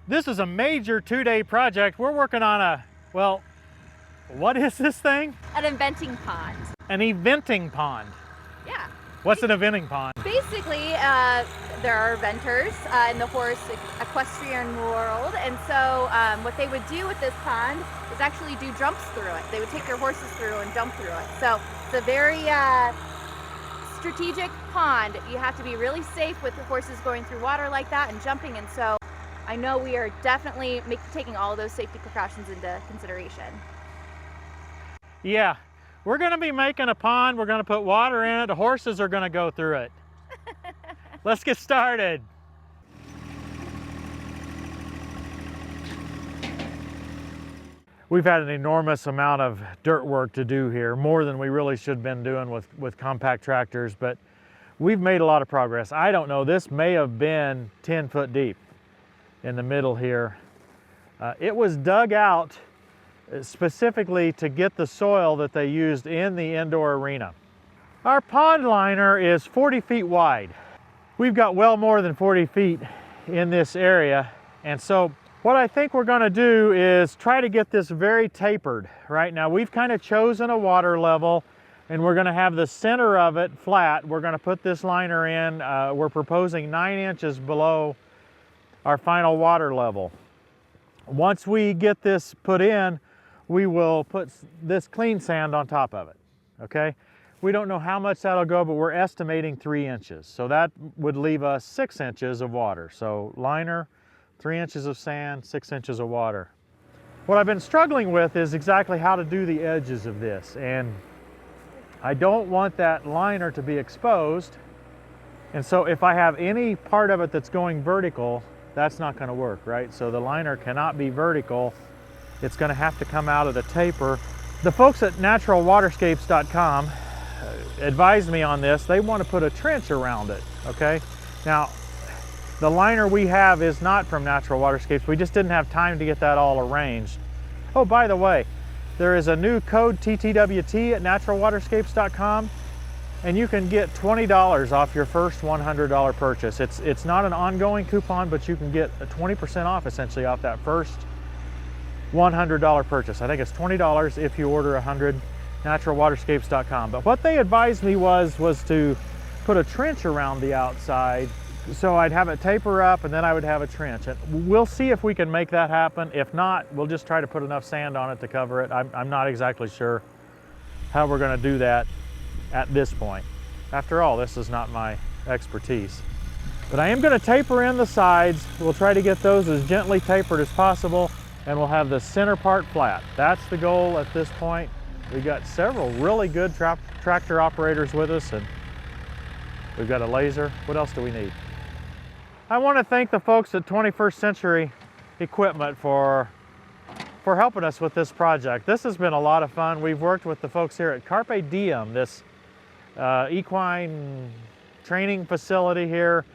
This is a major 2-day project. We're working on a, well, what is this thing? An eventing pond. An eventing pond. Yeah. What's an eventing pond? Basically, there are eventers in the horse equestrian world, and so what they would do with this pond is actually do jumps through it. They would take their horses through and jump through it. So it's a very strategic pond. You have to be really safe with the horses going through water like that and jumping, and so I know we are definitely taking all of those safety precautions into consideration. Yeah, we're going to be making a pond. We're going to put water in it. The horses are going to go through it. Let's get started. We've had an enormous amount of dirt work to do here, more than we really should have been doing with compact tractors, but we've made a lot of progress. I don't know, this may have been 10 foot deep in the middle here. It was dug out specifically to get the soil that they used in the indoor arena. Our pond liner is 40 feet wide. We've got well more than 40 feet in this area, and so what I think we're going to do is try to get this very tapered. Right now we've kind of chosen a water level, and we're going to have the center of it flat. We're going to put this liner in. We're proposing 9 inches below our final water level. Once we get this put in, we will put this clean sand on top of it, okay? We don't know how much that'll go, but we're estimating 3 inches. So that would leave us 6 inches of water. So liner, 3 inches of sand, 6 inches of water. What I've been struggling with is exactly how to do the edges of this, and I don't want that liner to be exposed, and so if I have any part of it that's going vertical, that's not going to work, right? So the liner cannot be vertical. It's going to have to come out of the taper. The folks at naturalwaterscapes.com advised me on this. They want to put a trench around it, okay? Now, the liner we have is not from Natural Waterscapes. We just didn't have time to get that all arranged. Oh, by the way, there is a new code TTWT at naturalwaterscapes.com, and you can get $20 off your first $100 purchase. It's not an ongoing coupon, but you can get a 20% off essentially off that first $100 purchase. I think it's $20 if you order 100, naturalwaterscapes.com. But what they advised me was to put a trench around the outside, so I'd have it taper up and then I would have a trench. And we'll see if we can make that happen. If not, we'll just try to put enough sand on it to cover it. I'm not exactly sure how we're going to do that at this point. After all, this is not my expertise. But I am going to taper in the sides. We'll try to get those as gently tapered as possible, and we'll have the center part flat. That's the goal at this point. We've got several really good tractor operators with us, and we've got a laser. What else do we need? I want to thank the folks at 21st Century Equipment for helping us with this project. This has been a lot of fun. We've worked with the folks here at Carpe Diem, this equine training facility here.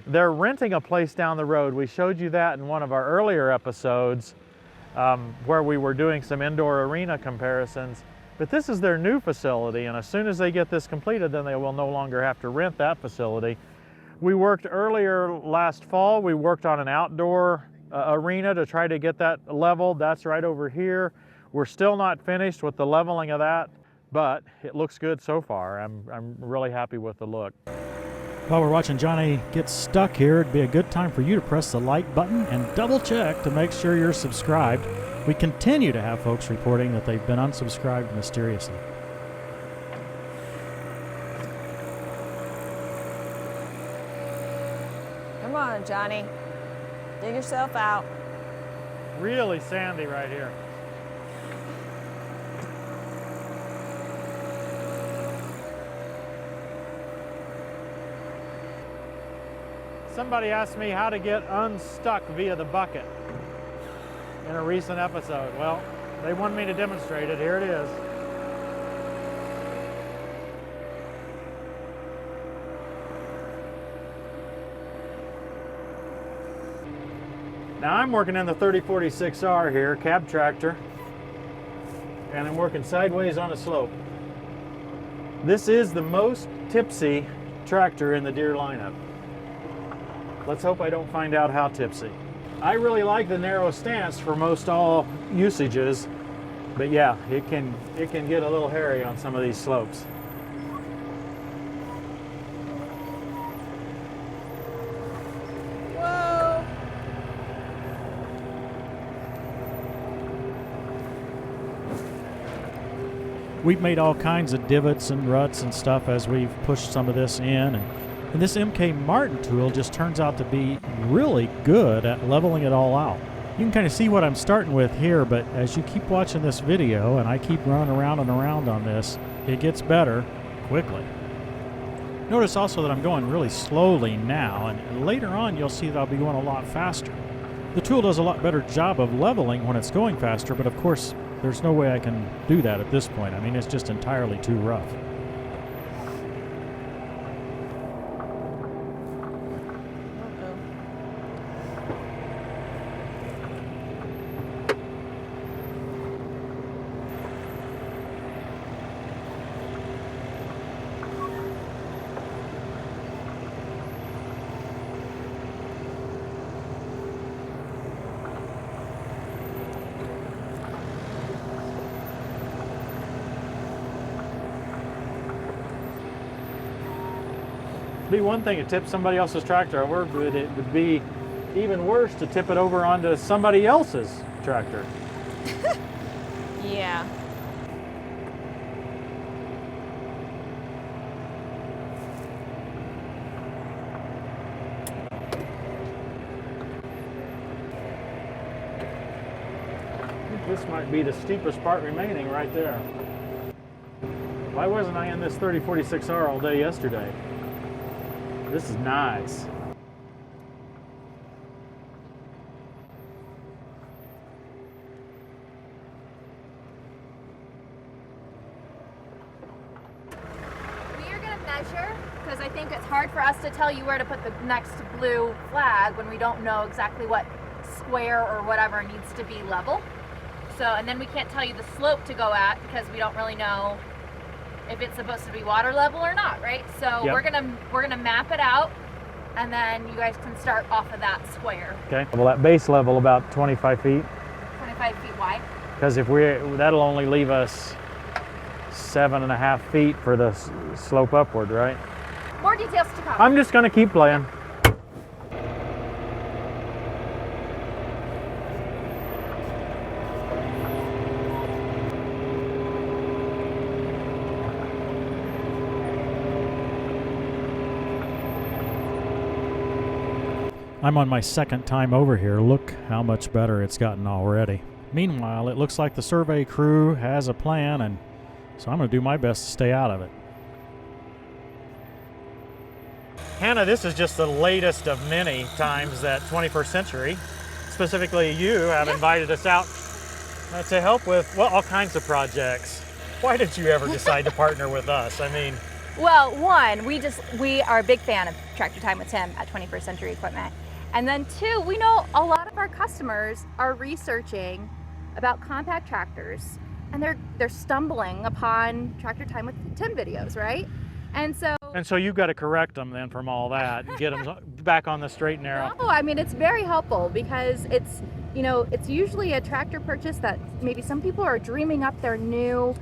They're renting a place down the road. We showed you that in one of our earlier episodes where we were doing some indoor arena comparisons. But this is their new facility, and as soon as they get this completed, then they will no longer have to rent that facility. We worked earlier last fall. We worked on an outdoor arena to try to get that leveled. That's right over here. We're still not finished with the leveling of that, but it looks good so far. I'm really happy with the look. While we're watching Johnny get stuck here, it'd be a good time for you to press the like button and double check to make sure you're subscribed. We continue to have folks reporting that they've been unsubscribed mysteriously. Come on, Johnny. Dig yourself out. Really sandy right here. Somebody asked me how to get unstuck via the bucket in a recent episode. Well, they wanted me to demonstrate it. Here it is. Now I'm working in the 3046R here, cab tractor, and I'm working sideways on a slope. This is the most tipsy tractor in the Deere lineup. Let's hope I don't find out how tipsy. I really like the narrow stance for most all usages, but yeah, it can get a little hairy on some of these slopes. Whoa! We've made all kinds of divots and ruts and stuff as we've pushed some of this in, and this MK Martin tool just turns out to be really good at leveling it all out. You can kind of see what I'm starting with here, but as you keep watching this video and I keep running around and around on this, it gets better quickly. Notice also that I'm going really slowly now, and later on you'll see that I'll be going a lot faster. The tool does a lot better job of leveling when it's going faster, but of course there's no way I can do that at this point. I mean, it's just entirely too rough. Be one thing to tip somebody else's tractor over, but it would be even worse to tip it over onto somebody else's tractor. Yeah. I think this might be the steepest part remaining right there. Why wasn't I in this 3046R all day yesterday? This is nice. We are going to measure because I think it's hard for us to tell you where to put the next blue flag when we don't know exactly what square or whatever needs to be level. So, and then we can't tell you the slope to go at because we don't really know if it's supposed to be water level or not, right? So Yep. we're gonna map it out, and then you guys can start off of that square, Okay. Well, at base level about 25 feet, 25 feet wide. because if that'll only leave us 7.5 feet for the slope upward, right? More details to come. I'm just gonna keep playing. I'm on my second time over here. Look how much better it's gotten already. Meanwhile, it looks like the survey crew has a plan, and so I'm going to do my best to stay out of it. Hannah, this is just the latest of many times that 21st Century, specifically you, have invited us out to help with, well, all kinds of projects. Why did you ever decide to partner with us? I mean, Well, one, we are a big fan of Tractor Time with Tim at 21st Century Equipment. And then two, we know a lot of our customers are researching about compact tractors, and they're stumbling upon Tractor Time with Tim videos, right? And so you've got to correct them then from all that and get them back on the straight and narrow. no, I mean, it's very helpful because it's usually a tractor purchase that maybe some people are dreaming up their new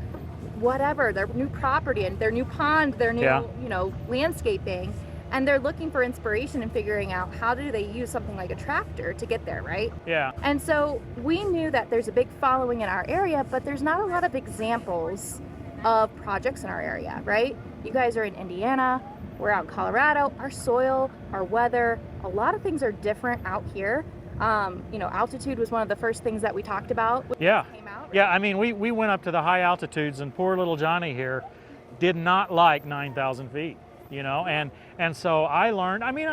whatever, their new property and their new pond, their new, Yeah. landscaping. And they're looking for inspiration and figuring out how do they use something like a tractor to get there, right? Yeah. And so we knew that there's a big following in our area, but there's not a lot of examples of projects in our area, right? You guys are in Indiana, we're out in Colorado. Our soil, our weather, a lot of things are different out here. Altitude was one of the first things that we talked about when Yeah. it came out. Yeah, I mean, we went up to the high altitudes, and poor little Johnny here did not like 9,000 feet, and so I learned, I mean,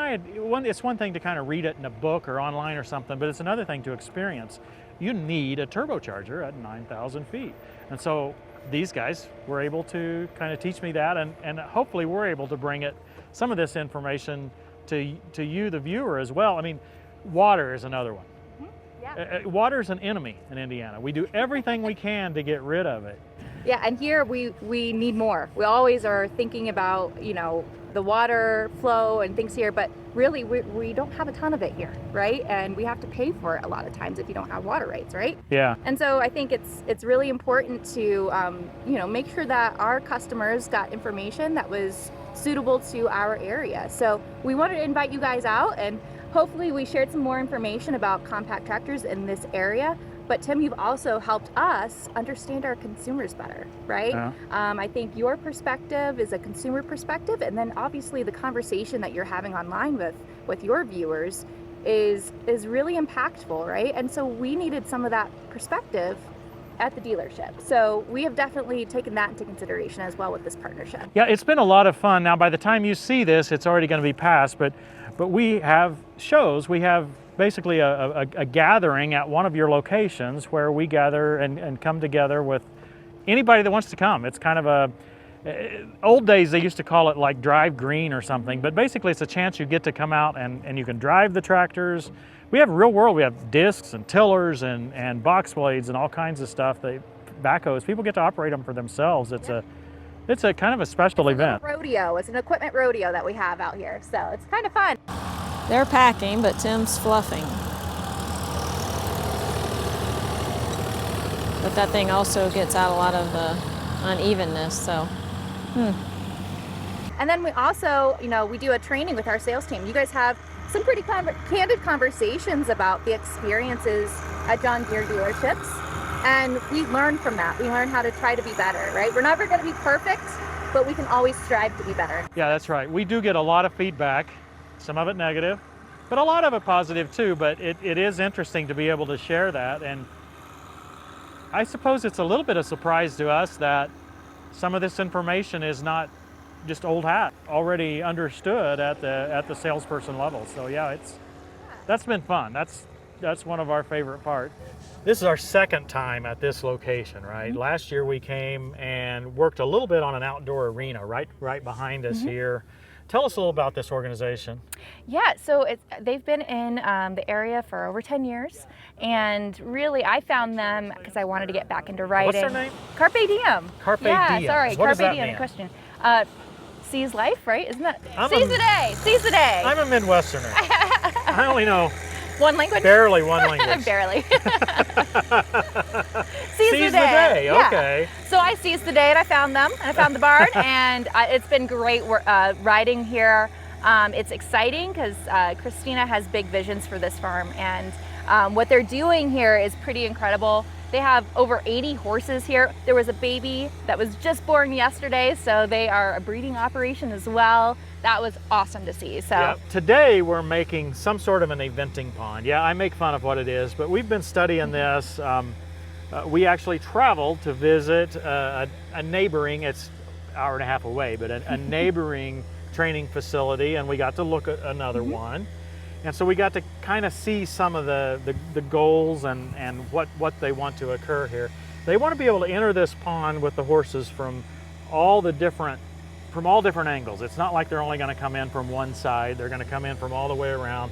it's one thing to kind of read it in a book or online or something, but it's another thing to experience. You need a turbocharger at 9,000 feet. And so these guys were able to kind of teach me that, and hopefully we're able to bring some of this information to you, the viewer, as well. I mean, water is another one. Yeah. Water is an enemy in Indiana. We do everything we can to get rid of it. Yeah, and here we need more. We always are thinking about, you know, the water flow and things here, but really we don't have a ton of it here, right? And we have to pay for it a lot of times if you don't have water rights, right? Yeah. And so I think it's really important to, you know, make sure that our customers got information that was suitable to our area. So we wanted to invite you guys out, and hopefully we shared some more information about compact tractors in this area. But Tim, you've also helped us understand our consumers better, right? Yeah. I think your perspective is a consumer perspective, and then obviously the conversation that you're having online with your viewers is really impactful, right? And so we needed some of that perspective at the dealership. So we have definitely taken that into consideration as well with this partnership. Yeah, it's been a lot of fun. Now, by the time you see this, it's already going to be past, but we have shows. We have basically a gathering at one of your locations where we gather and come together with anybody that wants to come. It's kind of old days they used to call it like drive green or something, but basically it's a chance you get to come out and you can drive the tractors. We have real world, we have discs and tillers and box blades and all kinds of stuff, backhoes. People get to operate them for themselves. It's a kind of a special event. Rodeo, it's an equipment rodeo that we have out here, so it's kind of fun. They're packing, but Tim's fluffing. But that thing also gets out a lot of the unevenness, so. And then we also, you know, we do a training with our sales team. You guys have some pretty candid conversations about the experiences at John Deere dealerships, and we learn from that. We learn how to try to be better, right? We're never going to be perfect, but we can always strive to be better. Yeah, that's right. We do get a lot of feedback, some of it negative, but a lot of it positive too. But it is interesting to be able to share that, and I suppose it's a little bit of surprise to us that some of this information is not just old hat, already understood at the salesperson level. So yeah, that's been fun. That's one of our favorite parts. This is our second time at this location, right? Mm-hmm. Last year we came and worked a little bit on an outdoor arena right behind us here. Tell us a little about this organization. Yeah, so they've been in the area for over 10 years, and really I found them because I wanted to get back into riding. What's their name? Carpe Diem. Carpe yeah, Diem. Sorry, What Carpe does that Diem. mean? Question. Seize life, right? Isn't that seize the day? Seize the day. I'm a Midwesterner. I only know one language. Barely one language. Barely. Seize the day. Yeah. Okay. So I seized the day and I found them and I found the barn and it's been great riding here. It's exciting because Christina has big visions for this farm, and what they're doing here is pretty incredible. They have over 80 horses here. There was a baby that was just born yesterday, so they are a breeding operation as well. That was awesome to see. So yeah, today we're making some sort of an eventing pond. Yeah, I make fun of what it is, but we've been studying this. We actually traveled to visit a neighboring, it's an hour and a half away, but a neighboring training facility, and we got to look at another one. And so we got to kind of see some of the goals and what they want to occur here. They want to be able to enter this pond with the horses from all different angles. It's not like they're only going to come in from one side. They're going to come in from all the way around.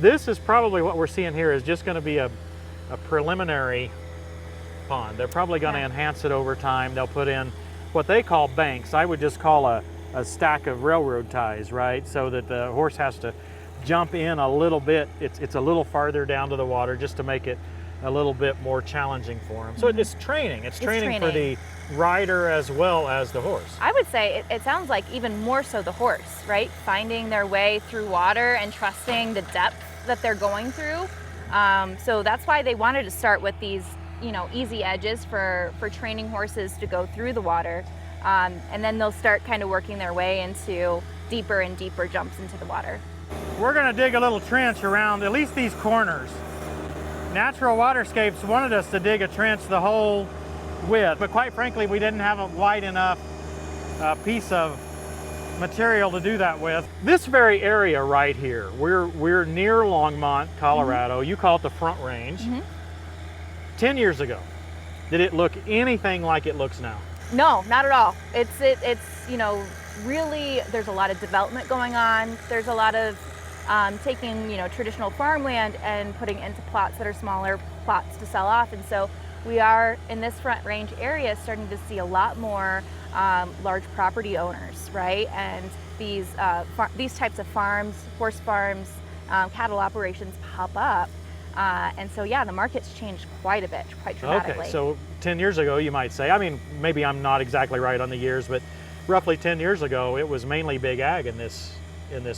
This is probably what we're seeing here is just going to be a preliminary pond. They're probably going to enhance it over time. They'll put in what they call banks. I would just call a stack of railroad ties, right? So that the horse has to jump in a little bit. It's a little farther down to the water just to make it a little bit more challenging for them. So it's training. It's training for the rider as well as the horse. I would say it sounds like even more so the horse, right? Finding their way through water and trusting the depth that they're going through. So that's why they wanted to start with these, easy edges for training horses to go through the water. And then they'll start kind of working their way into deeper and deeper jumps into the water. We're going to dig a little trench around at least these corners. Natural Waterscapes wanted us to dig a trench the whole width, but quite frankly, we didn't have a wide enough piece of material to do that with. This very area right here, we're near Longmont, Colorado. You call it the Front Range. 10 years ago, did it look anything like it looks now? No, not at all. It's really, there's a lot of development going on. There's a lot of taking, traditional farmland and putting into plots that are smaller plots to sell off. And so we are in this Front Range area starting to see a lot more large property owners, right? And these types of farms, horse farms, cattle operations pop up. And so, yeah, the market's changed quite a bit, quite dramatically. Okay, so 10 years ago, you might say, I mean, maybe I'm not exactly right on the years, but roughly 10 years ago, it was mainly big ag in this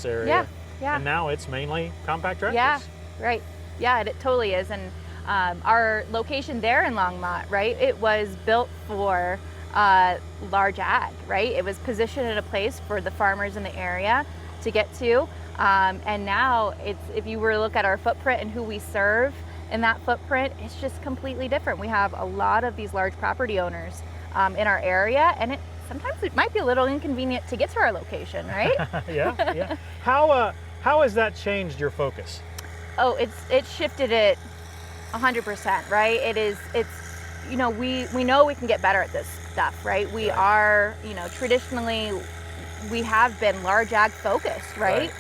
area. Yeah, yeah. And now it's mainly compact tractors. Yeah, right. Yeah, it totally is. And our location there in Longmont, right, it was built for large ag, right? It was positioned in a place for the farmers in the area to get to. And now if you were to look at our footprint and who we serve in that footprint, it's just completely different. We have a lot of these large property owners in our area, and sometimes it might be a little inconvenient to get to our location, right? Yeah, yeah. How has that changed your focus? Oh, it's shifted it 100%, right? It's we know we can get better at this stuff, right? We are, traditionally we have been large ag focused, right?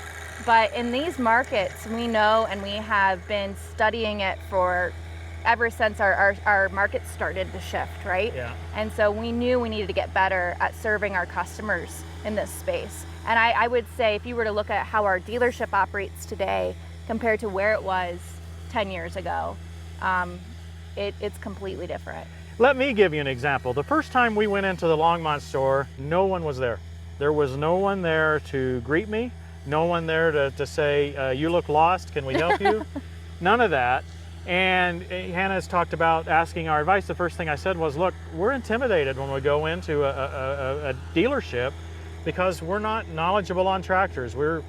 But in these markets, we know, and we have been studying it for ever since our markets started to shift, right? Yeah. And so we knew we needed to get better at serving our customers in this space. And I would say if you were to look at how our dealership operates today compared to where it was 10 years ago, it's completely different. Let me give you an example. The first time we went into the Longmont store, no one was there. There was no one there to greet me. No one there to say, you look lost, can we help you? None of that. And Hannah's talked about asking our advice. The first thing I said was, look, we're intimidated when we go into a dealership because we're not knowledgeable on tractors. We're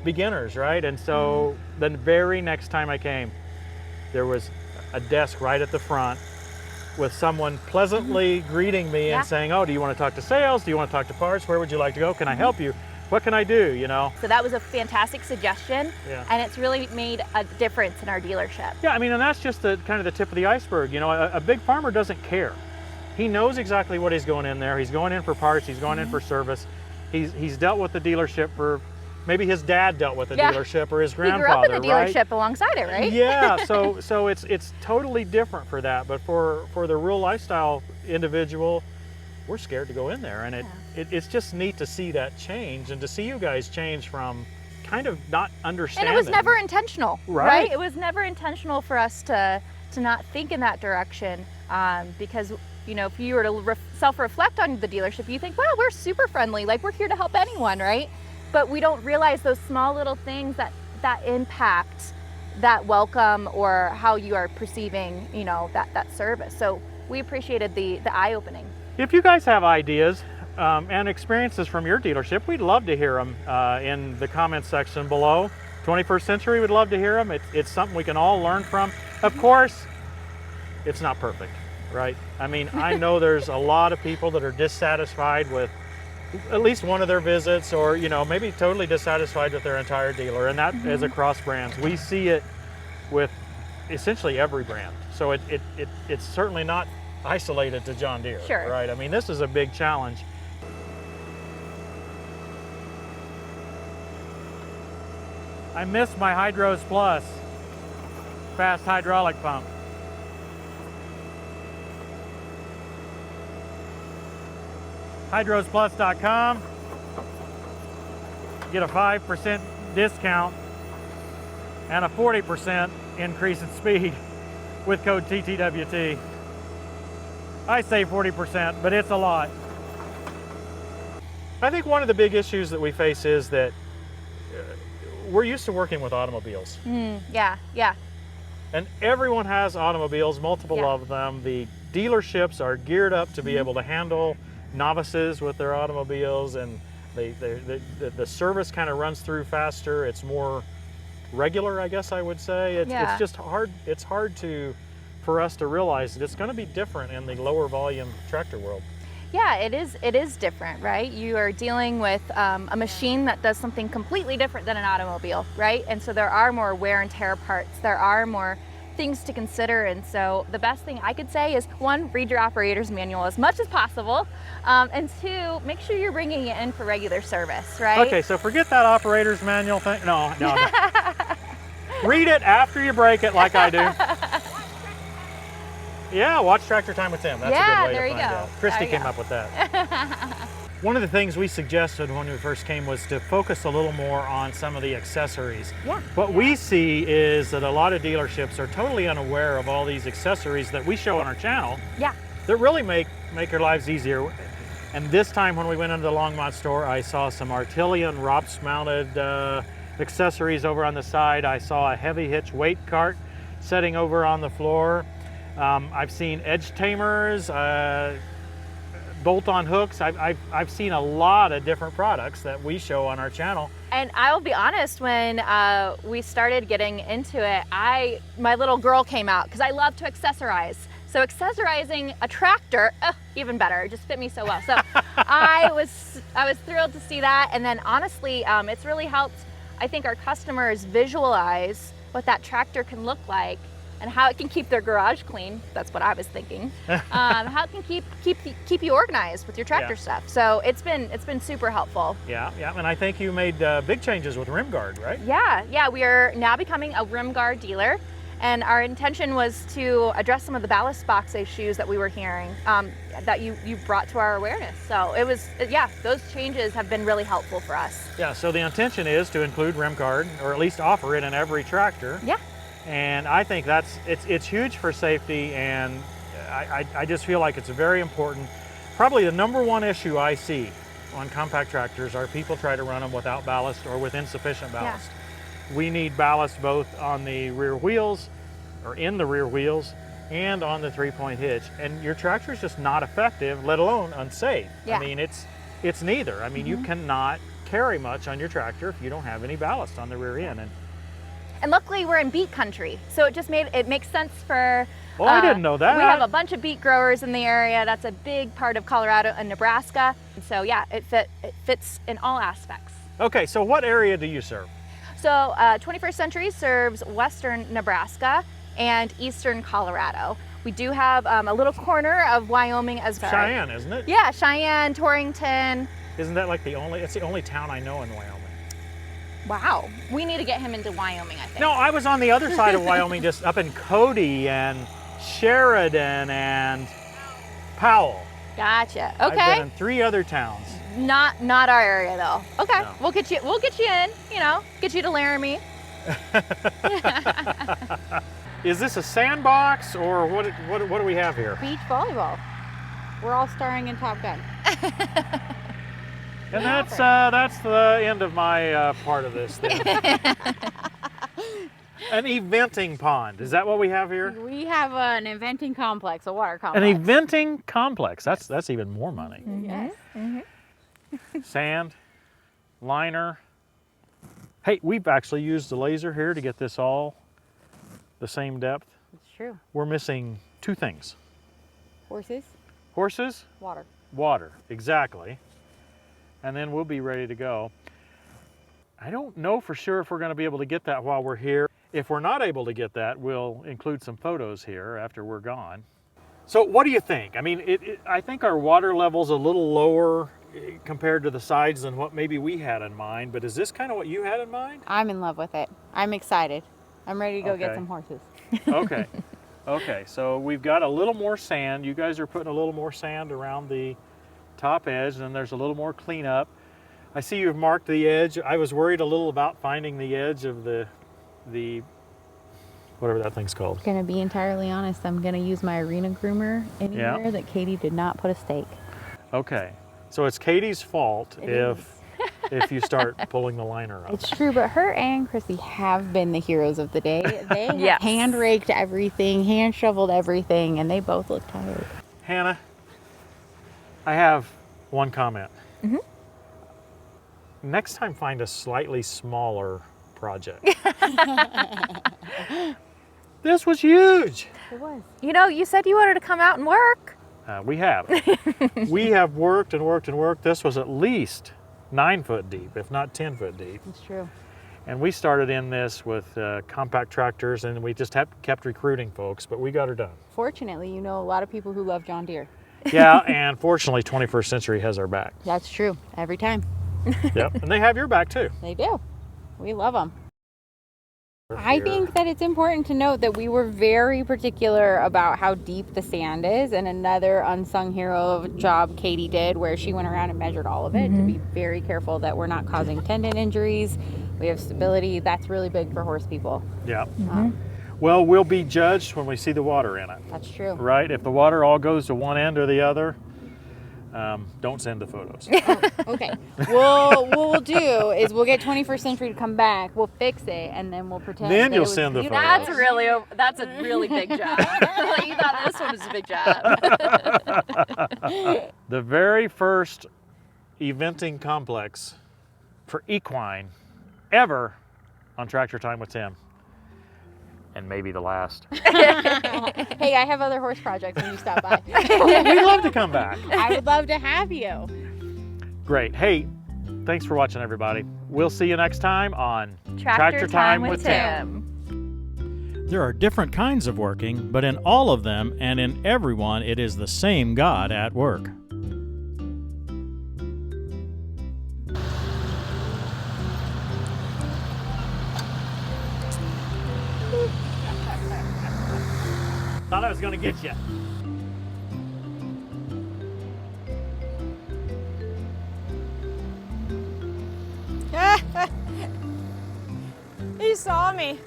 beginners, right? And so the very next time I came, there was a desk right at the front with someone pleasantly greeting me and saying, oh, do you want to talk to sales? Do you want to talk to parts? Where would you like to go? Can I help you? What can I do, So that was a fantastic suggestion, and it's really made a difference in our dealership. Yeah, I mean, and that's just kind of the tip of the iceberg. A big farmer doesn't care. He knows exactly what he's going in there. He's going in for parts. He's going in for service. He's dealt with the dealership for, maybe his dad dealt with the dealership or his grandfather, He grew up in the dealership alongside it, right? Yeah, so it's totally different for that. But for the rural lifestyle individual, we're scared to go in there, and it's just neat to see that change and to see you guys change from kind of not understanding. And it was never intentional, right? It was never intentional for us to not think in that direction, because if you were to self-reflect on the dealership, you think, wow, we're super friendly, like we're here to help anyone, right? But we don't realize those small little things that impact that welcome or how you are perceiving, that service. So we appreciated the eye-opening. If you guys have ideas and experiences from your dealership, we'd love to hear them in the comments section below. 21st Century, we'd love to hear them. It's something we can all learn from. Of course, it's not perfect, right? I mean, I know there's a lot of people that are dissatisfied with at least one of their visits, or maybe totally dissatisfied with their entire dealer, and that is across brands. We see it with essentially every brand. So it's certainly not isolated to John Deere, right? I mean, this is a big challenge. I missed my Hydros Plus fast hydraulic pump. hydrosplus.com. Get a 5% discount and a 40% increase in speed with code TTWT. I say 40%, but it's a lot. I think one of the big issues that we face is that we're used to working with automobiles. Yeah. And everyone has automobiles, multiple of them. The dealerships are geared up to be able to handle novices with their automobiles, and the service kind of runs through faster. It's more regular, I guess I would say. It's just hard. It's hard for us to realize that it's going to be different in the lower volume tractor world. Yeah, it is different, right? You are dealing with a machine that does something completely different than an automobile, right? And so there are more wear and tear parts. There are more things to consider. And so the best thing I could say is, one, read your operator's manual as much as possible. And two, make sure you're bringing it in for regular service, right? Okay, so forget that operator's manual thing. No. Read it after you break it like I do. Yeah, watch Tractor Time with Tim. That's Yeah, a good way there to you find go. out. Christy There you came go. up with that. One of the things we suggested when we first came was to focus a little more on some of the accessories. Yeah. What we see is that a lot of dealerships are totally unaware of all these accessories that we show on our channel Yeah. that really make your lives easier. And this time when we went into the Longmont store, I saw some Artilian ROPS mounted accessories over on the side. I saw a heavy hitch weight cart setting over on the floor. I've seen edge tamers, bolt-on hooks. I've seen a lot of different products that we show on our channel. And I'll be honest, when we started getting into it, my little girl came out because I love to accessorize. So accessorizing a tractor, even better. It just fit me so well. So I was thrilled to see that. And then honestly, it's really helped, I think, our customers visualize what that tractor can look like and how it can keep their garage clean. That's what I was thinking. How it can keep you organized with your tractor stuff. So it's been super helpful. Yeah, and I think you made big changes with rim guard, right? Yeah, we are now becoming a rim guard dealer. And our intention was to address some of the ballast box issues that we were hearing that you brought to our awareness. So it was, those changes have been really helpful for us. Yeah, so the intention is to include rim guard, or at least offer it in every tractor. Yeah. And I think it's huge for safety, and I just feel like it's very important. Probably the number one issue I see on compact tractors are people try to run them without ballast or with insufficient ballast. Yeah. We need ballast both on the rear wheels, or in the rear wheels, and on the 3-point hitch. And your tractor is just not effective, let alone unsafe. Yeah. I mean, it's neither. I mean, you cannot carry much on your tractor if you don't have any ballast on the rear end. And luckily we're in beet country, so it makes sense for. Oh, I didn't know that. We have a bunch of beet growers in the area. That's a big part of Colorado and Nebraska. And so yeah, it fits in all aspects. Okay, so what area do you serve? So 21st Century serves western Nebraska and eastern Colorado. We do have a little corner of Wyoming as well. Cheyenne, isn't it? Yeah, Cheyenne, Torrington. Isn't that like it's the only town I know in Wyoming? Wow, we need to get him into Wyoming, I think. No, I was on the other side of Wyoming, just up in Cody and Sheridan and Powell. Gotcha. Okay. I've been in 3 other towns. Not our area though. Okay, No. we'll get you in. Get you to Laramie. Is this a sandbox, or what do we have here? Beach volleyball. We're all starring in Top Gun. And that's the end of my part of this thing. An eventing pond. Is that what we have here? We have an eventing complex, a water complex. An eventing complex. That's even more money. Yes. Sand, liner. Hey, we've actually used the laser here to get this all the same depth. It's true. We're missing 2 things. Horses, Horses, water. water, exactly. And then we'll be ready to go. I don't know for sure if we're going to be able to get that while we're here. If we're not able to get that, we'll include some photos here after we're gone. So what do you think? I mean, I think our water level's a little lower compared to the sides than what maybe we had in mind, but is this kind of what you had in mind? I'm in love with it. I'm excited. I'm ready to go get Okay. some horses. Okay. Okay, so we've got a little more sand. You guys are putting a little more sand around the top edge, and then there's a little more cleanup. I see you've marked the edge. I was worried a little about finding the edge of the whatever that thing's called. Gonna be entirely honest, I'm gonna use my arena groomer anywhere that Katie did not put a stake. Okay, so it's Katie's fault It if you start pulling the liner up. It's true, but her and Chrissy have been the heroes of the day. They have Yes. hand raked everything, hand shoveled everything, and they both look tired. Hannah, I have one comment. Next time, find a slightly smaller project. This was huge. It was. You said you wanted to come out and work. We have. We have worked and worked and worked. This was at least 9 foot deep, if not 10 foot deep. It's true. And we started in this with compact tractors, and we just kept recruiting folks, but we got her done. Fortunately, you know a lot of people who love John Deere. Yeah, and fortunately, 21st Century has our back. That's true. Every time. Yep, and they have your back too. They do. We love them. I think that it's important to note that we were very particular about how deep the sand is, and another unsung hero job Katie did where she went around and measured all of it to be very careful that we're not causing tendon injuries. We have stability. That's really big for horse people. Yeah. Well, we'll be judged when we see the water in it, That's true. right? If the water all goes to one end or the other, don't send the photos. Okay. What we'll do is we'll get 21st Century to come back. We'll fix it, and then we'll pretend. Then that you'll it was send the beautiful. photos. That's a really big job. You thought this one was a big job. The very first eventing complex for equine ever on Tractor Time with Tim. And maybe the last. Hey, I have other horse projects when you stop by. We'd love to come back. I would love to have you. Great. Hey, thanks for watching, everybody. We'll see you next time on Tractor Time with Tim. There are different kinds of working, but in all of them and in everyone, it is the same God at work. Thought I was going to get you. He saw me.